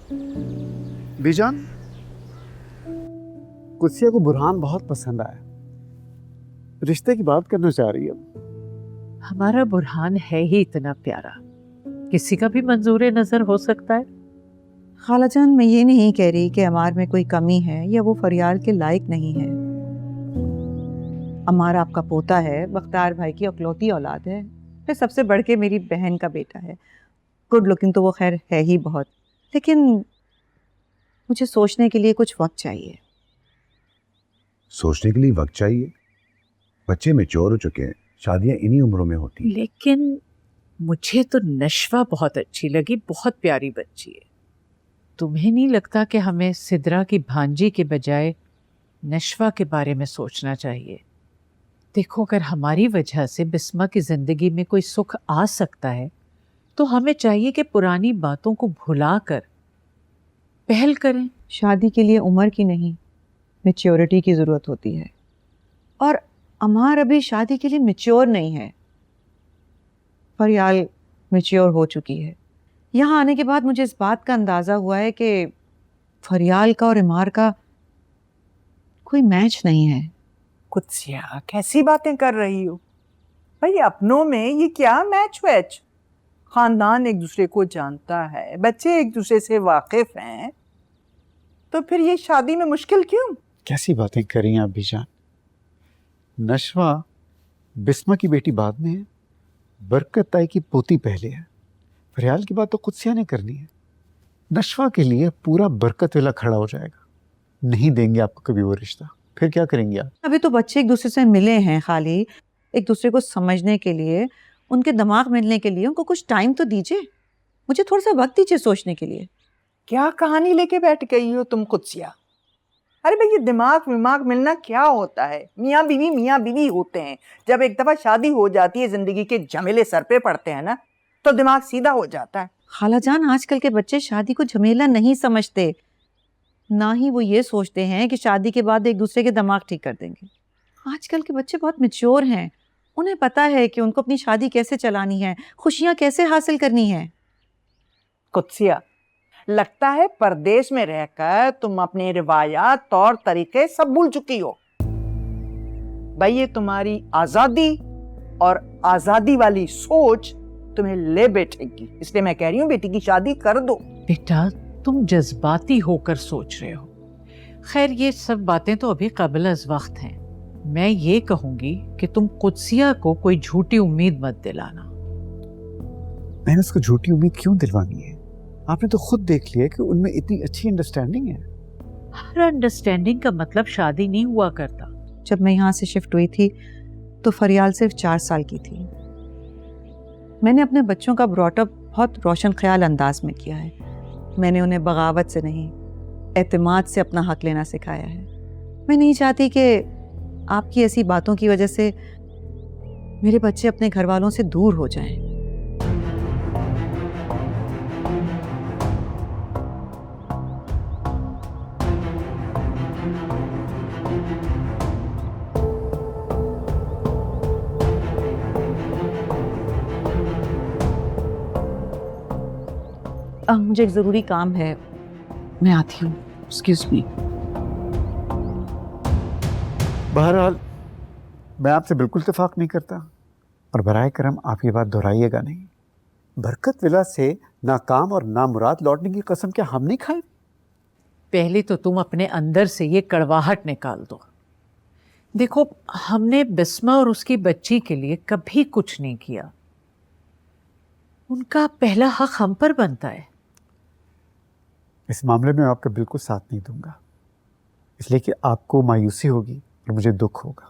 بیجان، قدسیہ کو برہان بہت پسند آیا، رشتے کی بات کرنا چاہ رہی ہے۔ ہمارا برہان ہے ہی اتنا پیارا، کسی کا بھی منظور نظر ہو سکتا ہے۔ خالہ جان، میں یہ نہیں کہہ رہی کہ عمار میں کوئی کمی ہے یا وہ فریال کے لائق نہیں ہے۔ عمار آپ کا پوتا ہے، بختیار بھائی کی اکلوتی اولاد ہے، پھر سب سے بڑھ کے میری بہن کا بیٹا ہے۔ گڈ لکنگ تو وہ خیر ہے ہی بہت، لیکن مجھے سوچنے کے لیے کچھ وقت چاہیے۔ سوچنے کے لیے وقت چاہیے؟ بچے میچور ہو چکے ہیں، شادیاں انہی عمروں میں ہوتی ہیں۔ لیکن مجھے تو نشوہ بہت اچھی لگی، بہت پیاری بچی ہے۔ تمہیں نہیں لگتا کہ ہمیں سدرا کی بھانجی کے بجائے نشوہ کے بارے میں سوچنا چاہیے؟ دیکھو، اگر ہماری وجہ سے بسمہ کی زندگی میں کوئی سکھ آ سکتا ہے تو ہمیں چاہیے کہ پرانی باتوں کو بھلا کر پہل کریں۔ شادی کے لیے عمر کی نہیں، میچیورٹی کی ضرورت ہوتی ہے، اور عمار ابھی شادی کے لیے میچور نہیں ہے۔ فریال میچور ہو چکی ہے۔ یہاں آنے کے بعد مجھے اس بات کا اندازہ ہوا ہے کہ فریال کا اور عمار کا کوئی میچ نہیں ہے۔ قدسیہ، کیسی باتیں کر رہی ہو بھائی؟ اپنوں میں یہ کیا میچ ویچ؟ خاندان ایک دوسرے کو جانتا ہے، بچے ایک دوسرے سے واقف ہیں، تو پھر یہ شادی میں مشکل کیوں؟ کیسی باتیں کر رہی ہیں آپ بیجان؟ نشوہ بسمہ کی بیٹی بعد میں ہے، برکت تائی کی پوتی پہلے ہے، فریال کی بات تو قدسیہ نے کرنی ہے۔ نشوہ کے لیے پورا برکت ویلا کھڑا ہو جائے گا، نہیں دیں گے آپ کو کبھی وہ رشتہ، پھر کیا کریں گے آپ؟ ابھی تو بچے ایک دوسرے سے ملے ہیں، خالی ایک دوسرے کو سمجھنے کے لیے، ان کے دماغ ملنے کے لیے ان کو کچھ ٹائم تو دیجیے، مجھے تھوڑا سا وقت دیجیے سوچنے کے لیے۔ کیا کہانی لے کے بیٹھ گئی ہو تم قدسیہ؟ ارے بھائی، یہ دماغ ملنا کیا ہوتا ہے؟ میاں بیوی ہوتے ہیں، جب ایک دفعہ شادی ہو جاتی ہے، زندگی کے جھمیلے سر پہ پڑتے ہیں نا، تو دماغ سیدھا ہو جاتا ہے۔ خالہ جان، آج کل کے بچے شادی کو جھمیلا نہیں سمجھتے، نہ ہی وہ یہ سوچتے ہیں کہ شادی کے بعد ایک دوسرے کے دماغ ٹھیک کر دیں گے۔ آج کل کے بچے بہت میچور ہیں، انہیں پتا ہے کہ ان کو اپنی شادی کیسے چلانی ہے، خوشیاں کیسے حاصل کرنی ہے۔ قدسیہ، لگتا ہے پردیس میں رہ کر تم اپنے روایات، طور طریقے سب بھول چکی ہو۔ بھائی، یہ تمہاری آزادی اور آزادی والی سوچ تمہیں لے بیٹھے گی، اس لیے میں کہہ رہی ہوں بیٹی کی شادی کر دو۔ بیٹا، تم جذباتی ہو کر سوچ رہے ہو۔ خیر، یہ سب باتیں تو ابھی قبل از وقت ہیں۔ میں یہ کہوں گی کہ تم قدسیہ کو کوئی جھوٹی امید مت دلانا۔ میں نے اس کو جھوٹی امید کیوں دلوانی ہے؟ آپ نے تو خود دیکھ لیا کہ ان میں اتنی اچھی انڈرسٹینڈنگ ہے۔ ہر انڈرسٹینڈنگ کا مطلب شادی نہیں ہوا کرتا۔ جب میں یہاں سے شفٹ ہوئی تھی تو فریال صرف 4 سال کی تھی۔ میں نے اپنے بچوں کا براٹ اپ بہت روشن خیال انداز میں کیا ہے۔ میں نے انہیں بغاوت سے نہیں، اعتماد سے اپنا حق لینا سکھایا ہے۔ میں نہیں چاہتی کہ آپ کی ایسی باتوں کی وجہ سے میرے بچے اپنے گھر والوں سے دور ہو جائیں۔ مجھے ایک ضروری کام ہے، میں آتی ہوں۔ Excuse me. بہرحال میں آپ سے بالکل اتفاق نہیں کرتا، اور برائے کرم آپ یہ بات دہرائیے گا نہیں۔ برکت ولا سے ناکام اور نامراد لوٹنے کی قسم کیا ہم نہیں کھائے؟ پہلے تو تم اپنے اندر سے یہ کڑواہٹ نکال دو۔ دیکھو، ہم نے بسمہ اور اس کی بچی کے لیے کبھی کچھ نہیں کیا، ان کا پہلا حق ہم پر بنتا ہے۔ اس معاملے میں آپ کا بالکل ساتھ نہیں دوں گا، اس لیے کہ آپ کو مایوسی ہوگی اور مجھے دکھ ہوگا۔